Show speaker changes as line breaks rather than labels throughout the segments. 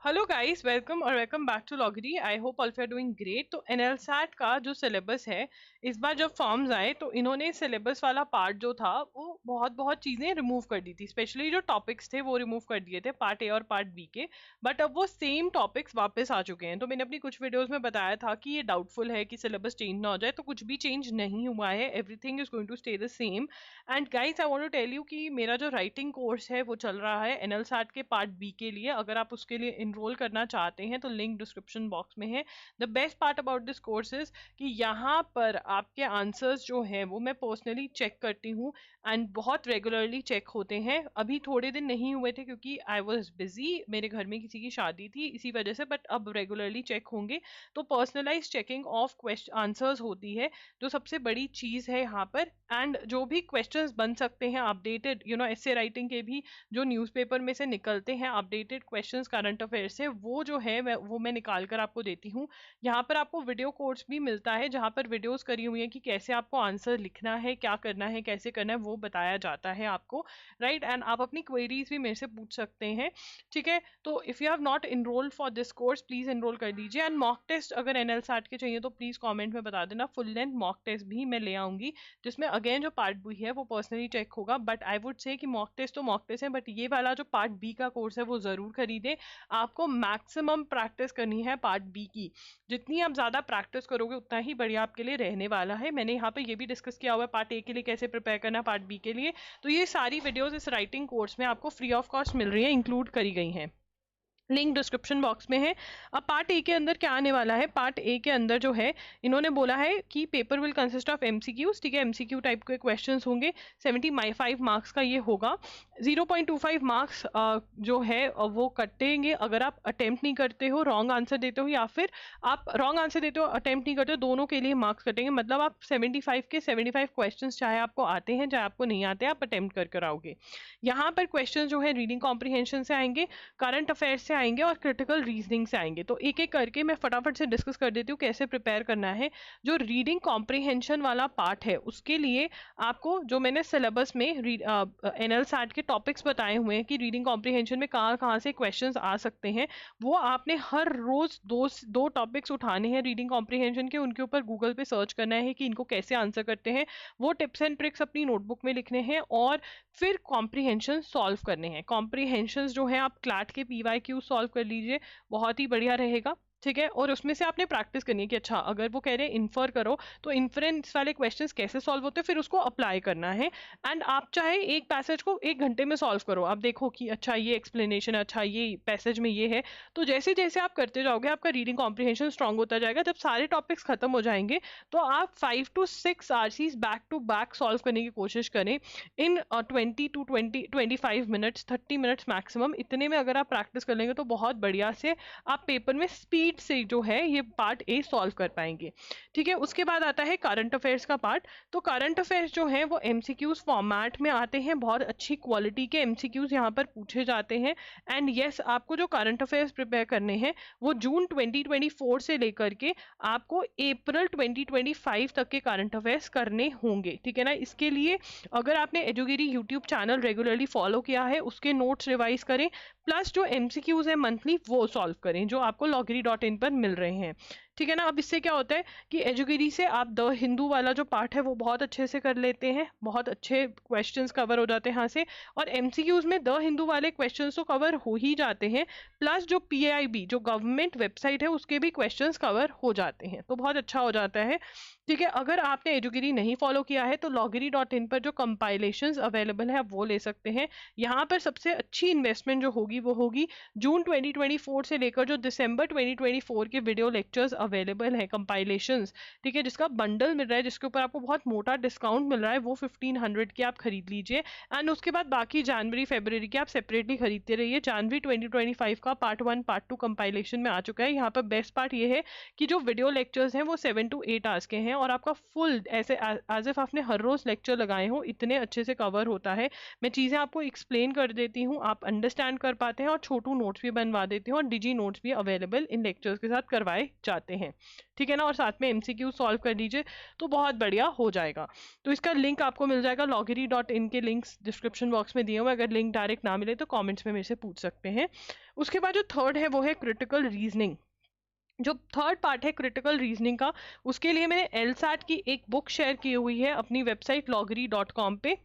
Hello guys, welcome back to लॉगरी। I hope all you are doing great. तो NLSAT का जो syllabus है, इस बार जब फॉर्म्स आए तो इन्होंने सिलेबस वाला पार्ट जो था वो बहुत बहुत चीजें रिमूव कर दी थी। स्पेशली जो टॉपिक्स थे वो रिमूव कर दिए थे पार्ट ए और पार्ट बी के। बट अब वो सेम टॉपिक्स वापस आ चुके हैं। तो मैंने अपनी कुछ वीडियोस में बताया था कि ये डाउटफुल है कि सिलेबस चेंज ना हो जाए, तो कुछ भी चेंज नहीं हुआ है। Everything is going to stay the same. And guys, I want to tell you कि मेरा जो राइटिंग कोर्स है वो चल रहा है एनएलसैट के पार्ट बी के लिए। अगर आप उसके लिए इनरोल करना चाहते हैं तो लिंक डिस्क्रिप्शन बॉक्स में है। The best part about this course is कि यहाँ पर आपके आंसर्स जो हैं वो मैं पर्सनली चेक करती हूँ एंड बहुत रेगुलरली चेक होते हैं। अभी थोड़े दिन नहीं हुए थे क्योंकि आई वॉज बिजी, मेरे घर में किसी की शादी थी इसी वजह से, बट अब रेगुलरली चेक होंगे। तो personalize checking of question answers होती है जो सबसे बड़ी चीज है यहाँ पर। एंड जो भी क्वेश्चंस बन सकते हैं अपडेटेड, ऐसे राइटिंग के भी जो न्यूज़पेपर में से निकलते हैं अपडेटेड क्वेश्चंस करंट अफेयर से, वो जो है वो मैं निकाल कर आपको देती हूँ। यहाँ पर आपको वीडियो कोर्स भी मिलता है जहाँ पर वीडियोस करी हुई है कि कैसे आपको आंसर लिखना है, क्या करना है, कैसे करना है, वो बताया जाता है आपको। राइट। एंड आप अपनी क्वेरीज भी मेरे से पूछ सकते हैं। ठीक है। तो if you have not enrolled for this course please enrol कर दीजिए। एंड मॉक टेस्ट अगर एनएलसैट के चाहिए तो प्लीज कॉमेंट में बता देना। फुल लेंथ मॉक टेस्ट भी मैं ले आऊंगी जिसमें अगेन जो पार्ट बी है वो पर्सनली चेक होगा। बट आई वुड से कि मॉक टेस्ट तो मॉक टेस्ट है, बट ये वाला जो पार्ट बी का कोर्स है वो जरूर खरीदें। आपको मैक्सिमम प्रैक्टिस करनी है पार्ट बी की। जितनी आप ज्यादा प्रैक्टिस करोगे उतना ही बढ़िया आपके लिए रहने वाला है। मैंने यहाँ पे ये भी डिस्कस किया हुआ है पार्ट ए के लिए कैसे प्रिपेयर करना, पार्ट बी के लिए। तो ये सारी वीडियोस इस राइटिंग कोर्स में आपको फ्री ऑफ कॉस्ट मिल रही है, इंक्लूड करी गई हैं। लिंक डिस्क्रिप्शन बॉक्स में है। अब पार्ट ए के अंदर क्या आने वाला है, पार्ट ए के अंदर जो है इन्होंने बोला है कि paper will consist of MCQs. ठीक है, एमसीक्यू टाइप के क्वेश्चंस होंगे। 75 मार्क्स का ये होगा। 0.25 मार्क्स जो है वो कटेंगे अगर आप अटेम्प्ट नहीं करते हो, रॉन्ग आंसर देते हो, या फिर आप रॉन्ग आंसर देते हो अटेम्प्ट नहीं करते हो, दोनों के लिए मार्क्स कटेंगे। मतलब आप 75 के 75 क्वेश्चन चाहे आपको आते हैं चाहे आपको नहीं आते, आप अटेम्प्ट कर कर आओगे। यहाँ पर क्वेश्चन जो है रीडिंग कॉम्प्रिहेंशन से आएंगे, करंट अफेयर से आएंगे और क्रिटिकल रीजनिंग से आएंगे। तो एक एक करके मैं फटाफट से डिस्कस कर देती हूँ कैसे प्रिपेयर करना है। जो रीडिंग कॉम्प्रिहेंशन वाला पार्ट है उसके लिए आपको जो मैंने सिलेबस में एनएलसैट के टॉपिक्स बताए हुए हैं कि रीडिंग कॉम्प्रिहेंशन में कहाँ कहाँ से क्वेश्चंस आ सकते हैं, वो आपने हर रोज दो टॉपिक्स उठाने हैं रीडिंग कॉम्प्रिहेंशन के, उनके ऊपर गूगल पे सर्च करना है कि इनको कैसे आंसर करते हैं, वो टिप्स एंड ट्रिक्स अपनी नोटबुक में लिखने हैं और फिर कॉम्प्रिहेंशन सॉल्व करने हैं। कॉम्प्रिहेंशन जो है आप क्लैट के पीवाईक्यू सॉल्व कर लीजिए, बहुत ही बढ़िया रहेगा। ठीक है। और उसमें से आपने प्रैक्टिस करनी है कि अच्छा अगर वो कह रहे हैं इन्फर करो तो इन्फ्रेंस वाले क्वेश्चंस कैसे सॉल्व होते हैं, फिर उसको अप्लाई करना है। एंड आप चाहे एक पैसेज को 1 घंटे में सॉल्व करो, आप देखो कि अच्छा ये एक्सप्लेनेशन, अच्छा ये पैसेज में ये है। तो जैसे जैसे आप करते जाओगे आपका रीडिंग कॉम्प्रिहेंशन स्ट्रांग होता जाएगा। जब सारे टॉपिक्स खत्म हो जाएंगे तो आप 5 to 6 RCs back to back solve करने की कोशिश करें इन 25 मिनट्स, 30 मिनट्स मैक्सिमम। इतने में अगर आप प्रैक्टिस कर लेंगे तो बहुत बढ़िया से आप पेपर में स्पीड से जो है ये पार्ट ए सॉल्व कर पाएंगे। ठीक है। उसके बाद आता है करंट अफेयर्स का पार्ट। तो करंट अफेयर्स जो है वो एमसीक्यूज फॉर्मेट में आते हैं, बहुत अच्छी क्वालिटी के एमसीक्यूज यहाँ पर पूछे जाते हैं। एंड यस, आपको जो करंट अफेयर्स प्रिपेयर करने हैं वो जून 2024 से लेकर के आपको अप्रैल 2025 तक के करंट अफेयर्स करने होंगे। ठीक है ना। इसके लिए अगर आपने एजुगिरी यूट्यूब चैनल रेगुलरली फॉलो किया है उसके नोट्स रिवाइज करें, प्लस जो एमसीक्यूज है मंथली वो सॉल्व करें जो आपको loggery.in पर मिल रहे हैं। ठीक है ना। अब इससे क्या होता है कि एजुगिरी से आप द हिंदू वाला जो पार्ट है वो बहुत अच्छे से कर लेते हैं, बहुत अच्छे क्वेश्चंस कवर हो जाते हैं यहाँ से। और एमसीक्यूज में द हिंदू वाले क्वेश्चंस तो कवर हो ही जाते हैं, प्लस जो पीआईबी जो गवर्नमेंट वेबसाइट है उसके भी क्वेश्चंस कवर हो जाते हैं, तो बहुत अच्छा हो जाता है। ठीक है। अगर आपने एजुगिरी नहीं फॉलो किया है तो loggery.in पर जो कंपाइलेशंस अवेलेबल है आप वो ले सकते हैं। यहाँ पर सबसे अच्छी इन्वेस्टमेंट जो होगी वो होगी जून 2024 से लेकर जो दिसंबर 2024 के वीडियो लेक्चर्स अवेलेबल है कंपाइलेशंस। ठीक है। जिसका बंडल मिल रहा है, जिसके ऊपर आपको बहुत मोटा डिस्काउंट मिल रहा है, वो 1500 के आप खरीद लीजिए। एंड उसके बाद बाकी जनवरी फरवरी के आप सेपरेटली खरीदते रहिए। जनवरी 2025 का पार्ट 1 पार्ट 2 कंपाइलेशन में आ चुका है। यहाँ पर बेस्ट पार्ट ये है कि जो वीडियो लेक्चर्स हैं वो 7 to 8 आवर्स के हैं और आपका फुल ऐसे एज इफ आपने हर रोज लेक्चर लगाए हो, इतने अच्छे से कवर होता है। मैं चीजें आपको एक्सप्लेन कर देती हूँ, आप अंडरस्टैंड कर पाते हैं और छोटू नोट्स भी बनवा देती हूँ और डिजी नोट्स भी अवेलेबल इन लेक्चर्स के साथ करवाए जाते हैं, ठीक है ना, और साथ में MCQ सॉल्व कर लीजिए तो बहुत बढ़िया हो जाएगा। तो इसका लिंक आपको मिल जाएगा, loggery.in के लिंक्स डिस्क्रिप्शन बॉक्स में दिए हुए, अगर लिंक डायरेक्ट ना मिले तो कॉमेंट्स में मेरे से पूछ सकते हैं। उसके बाद जो थर्ड है वो है क्रिटिकल रीजनिंग। जो थर्ड पार्ट है क्रिटिकल रीजनिंग का, उसके लिए मैंने LSAT की एक बुक शेयर की हुई है अपनी वेबसाइट loggery.com पे,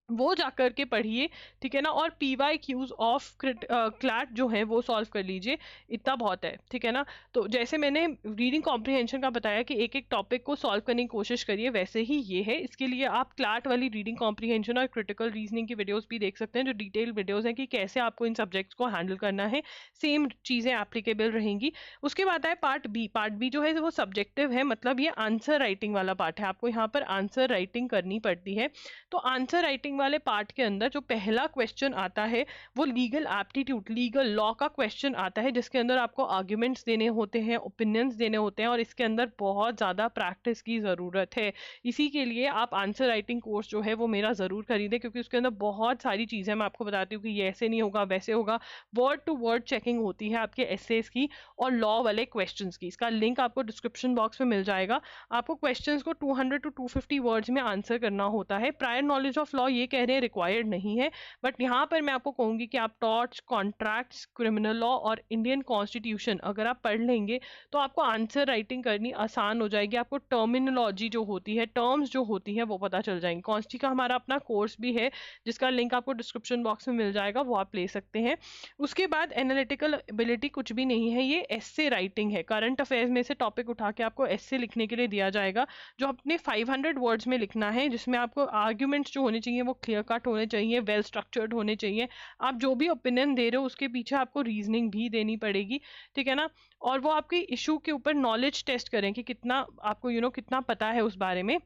वो जाकर के पढ़िए, ठीक है ना, और PYQs ऑफ क्लैट जो है वो सॉल्व कर लीजिए, इतना बहुत है, ठीक है ना। तो जैसे मैंने रीडिंग कॉम्प्रिहेंशन का बताया कि एक एक टॉपिक को सॉल्व करने की कोशिश करिए, वैसे ही ये है। इसके लिए आप क्लैट वाली रीडिंग कॉम्प्रिहेंशन और क्रिटिकल रीजनिंग की वीडियोस भी देख सकते हैं, जो डिटेल वीडियोस हैं कि कैसे आपको इन सब्जेक्ट्स को हैंडल करना है, सेम चीज़ें एप्लीकेबल रहेंगी। उसके बाद है पार्ट बी। पार्ट बी जो है वो सब्जेक्टिव है, मतलब ये आंसर राइटिंग वाला पार्ट है, आपको यहाँ पर आंसर राइटिंग करनी पड़ती है। तो आंसर राइटिंग वाले पार्ट के अंदर जो पहला क्वेश्चन आता है वो लीगल एप्टीट्यूड, लीगल लॉ का क्वेश्चन आता है, जिसके अंदर आपको आर्ग्यूमेंट्स देने होते हैं, ओपिनियंस देने होते हैं, और इसके अंदर बहुत ज़्यादा प्रैक्टिस की ज़रूरत है। इसी के लिए आप आंसर राइटिंग कोर्स जो है वो मेरा ज़रूर खरीदें, क्योंकि उसके अंदर बहुत सारी चीज़ें मैं आपको बताती हूँ कि ये ऐसे नहीं होगा, वैसे होगा, वर्ड टू वर्ड चेकिंग होती है आपके एसेस की और लॉ वाले क्वेश्चन की। इसका लिंक आपको डिस्क्रिप्शन बॉक्स में मिल जाएगा। आपको क्वेश्चन को 200 to 250 वर्ड्स में आंसर करना होता है। प्रायर नॉलेज ऑफ लॉ ये कह रहे हैं रिक्वायर्ड नहीं है, बट यहाँ पर मैं आपको कहूंगी कि आप टॉर्ट्स, कॉन्ट्रैक्ट्स, क्रिमिनल लॉ और इंडियन कॉन्स्टिट्यूशन अगर आप पढ़ लेंगे तो आपको आंसर राइटिंग करनी आसान हो जाएगी। आपको टर्मिनोलॉजी जो होती है, टर्म्स जो होती है वो पता चल जाएंगी। कॉन्स्टी का हमारा अपना कोर्स भी है, जिसका लिंक आपको डिस्क्रिप्शन बॉक्स में मिल जाएगा, वो आप ले सकते हैं। उसके बाद एनालिटिकल एबिलिटी कुछ भी नहीं है, ये एस्से राइटिंग है। करंट अफेयर्स में से टॉपिक उठा के आपको एस्से लिखने के लिए दिया जाएगा, जो अपने 500 वर्ड्स में लिखना है, जिसमें आपको आर्ग्यूमेंट्स जो होने चाहिए वो क्लियर कट होने चाहिए, वेल स्ट्रक्चर्ड होने चाहिए। आप जो भी ओपिनियन दे रहे हो उसके पीछे आपको रीजनिंग भी देनी पड़ेगी, ठीक है ना। और वो आपकी इशू के ऊपर नॉलेज टेस्ट करें कि कितना आपको कितना पता है उस बारे में।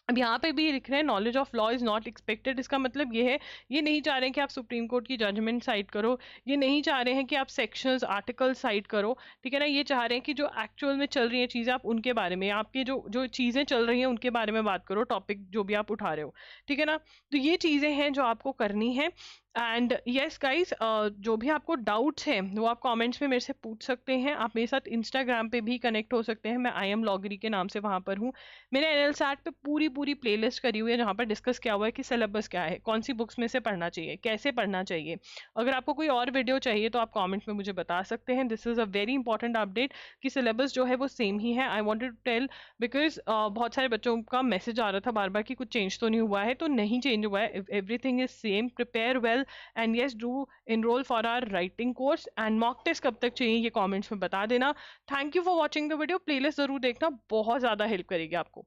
अब यहाँ पे भी लिख रहे हैं knowledge of law is not expected. इसका मतलब ये है, ये नहीं चाह रहे हैं कि आप सुप्रीम कोर्ट की जजमेंट साइट करो, ये नहीं चाह रहे हैं कि आप सेक्शंस, आर्टिकल साइट करो, ठीक है ना। ये चाह रहे हैं कि जो एक्चुअल में चल रही है चीज़ें आप उनके बारे में, आपके जो जो चीज़ें चल रही हैं उनके बारे में बात करो, टॉपिक जो भी आप उठा रहे हो, ठीक है ना। तो ये चीज़ें हैं जो आपको करनी है। एंड यस गाइस, जो भी आपको डाउट्स हैं वो आप कमेंट्स में मेरे से पूछ सकते हैं। आप मेरे साथ इंस्टाग्राम पे भी कनेक्ट हो सकते हैं, मैं आई एम लॉगरी के नाम से वहाँ पर हूँ। मैंने NLSAT पे पूरी प्लेलिस्ट करी हुई है, जहाँ पर डिस्कस किया हुआ है कि सिलेबस क्या है, कौन सी बुक्स में से पढ़ना चाहिए, कैसे पढ़ना चाहिए। अगर आपको कोई और वीडियो चाहिए तो आप कॉमेंट में मुझे बता सकते हैं। This is a very important update कि सिलेबस जो है वो सेम ही है। I wanted to tell because बहुत सारे बच्चों का मैसेज आ रहा था बार बार कि कुछ चेंज तो नहीं हुआ है, तो नहीं चेंज हुआ है, everything is same. Prepare well and yes, do enroll for our writing course and mock test कब तक चाहिए ये कमेंट्स में बता देना। Thank you for watching the video. Playlist जरूर देखना, बहुत ज्यादा हेल्प करेगी आपको।